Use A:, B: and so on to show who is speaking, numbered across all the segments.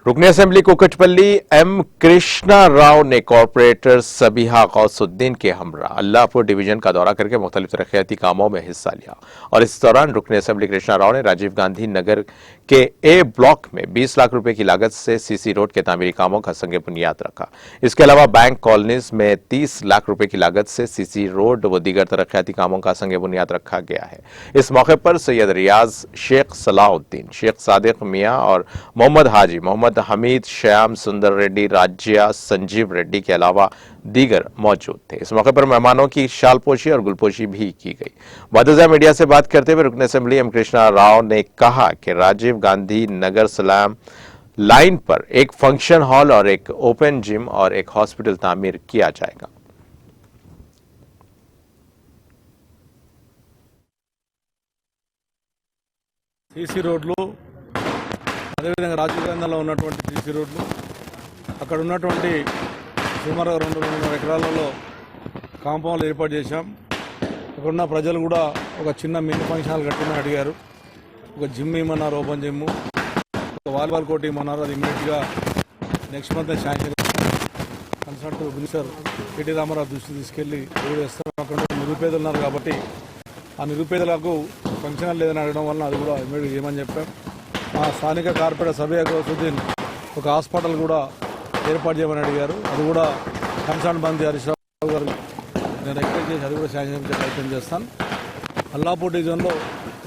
A: रुकने assembly Kukatpally M Krishna Rao ने corporator Sabiha Gausuddin के हमरा अल्लाहपुर डिवीजन का दौरा करके मुख्तलिफ तरक्याती कामों में हिस्सा लिया और इस दौरान रुकने असेंबली कृष्णा राव ने राजीव गांधी नगर के ए ब्लॉक में 20 लाख रुपए की लागत से सीसी रोड के तामीरी कामों का संग बुनियाद रखा। इसके अलावा बैंक कॉलोनीज में 30 लाख रुपए की लागत से सीसी रोड व दीगर तरक्याती कामों का संग बुनियाद रखा गया है। इस मौके पर सैयद रियाज, शेख सलाउद्दीन, शेख सादिक मियाँ और मोहम्मद हाजी, मोहम्मद हमीद, श्याम सुंदर रेड्डी, राज्या, संजीव रेड्डी के अलावा दीगर मौजूद थे। इस मौके पर मेहमानों की शालपोशी और गुलपोशी भी की गई। वादजा मीडिया से बात करते हुए रुकन असेंबली एम कृष्णा राव ने कहा कि राजीव गांधी नगर सलाम लाइन पर एक फंक्शन हॉल और एक ओपन जिम और एक हॉस्पिटल तामीर किया जाएगा।
B: सीसी रोड्లు అదేవిధంగా రాజీవ్ గాంధీలో ఉన్నటువంటి సీసీ రోడ్లు అక్కడ ఉన్నటువంటి సుమారు 2.5 ఎకరాలలో కాంపౌండ్లు ఏర్పాటు చేశాం। అక్కడ ఉన్న ప్రజలు కూడా ఒక చిన్న మినీ ఫంక్షన్ హాల్ కట్టమని అడిగారు। ఒక జిమ్ ఇమ్మన్నారు, ఓపెన్ జిమ్, ఒక వాలీబాల్ కోర్ట్ ఇమ్మన్నారు। అది ఇమీడియట్గా next month sanction consult minister KT Rama Rao దృష్టి తీసుకెళ్లి వేస్తాం। అక్కడ నిరుపేదలు ఉన్నారు కాబట్టి ఆ నిరుపేదలకు ఫంక్షన్ హాల్ లేదని అడగడం వలన అది కూడా ఇమీడియట్గా చేయమని చెప్పాం। మా స్థానిక కార్పొరేటర్ సబీహా గౌసుద్దీన్ ఒక హాస్పిటల్ కూడా ఏర్పాటు చేయమని అడిగారు। అది కూడా కన్సర్న్ మంత్రి హరీష్ రావు గారు నేను రిక్వెస్ట్ చేసి అది కూడా శాంక్షన్ ప్రయత్నం చేస్తాను। అల్లాపూర్ డివిజన్లో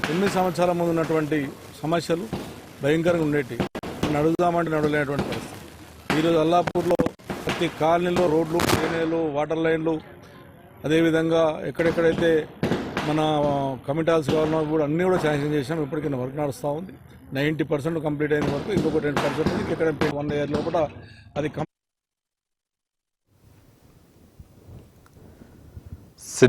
B: 9 సంవత్సరాల ముందు ఉన్నటువంటి సమస్యలు భయంకరంగా ఉండేవి, నడుగుదామంటే నడవలేనటువంటి పరిస్థితి। ఈరోజు అల్లాపూర్లో ప్రతి కాలనీలో రోడ్లు, డ్రైనేజీలు, వాటర్ లైన్లు, అదేవిధంగా ఎక్కడెక్కడైతే మన కమిటాల్స్ కావాలన్నా కూడా అన్నీ కూడా శాంక్షన్ చేసాం। ఇప్పటికీ వర్క్ నడుస్తూ ఉంది। 90% కంప్లీట్ అయిన వరకు ఇంకొక 10% ఇక్కడ 1 year లోపల అది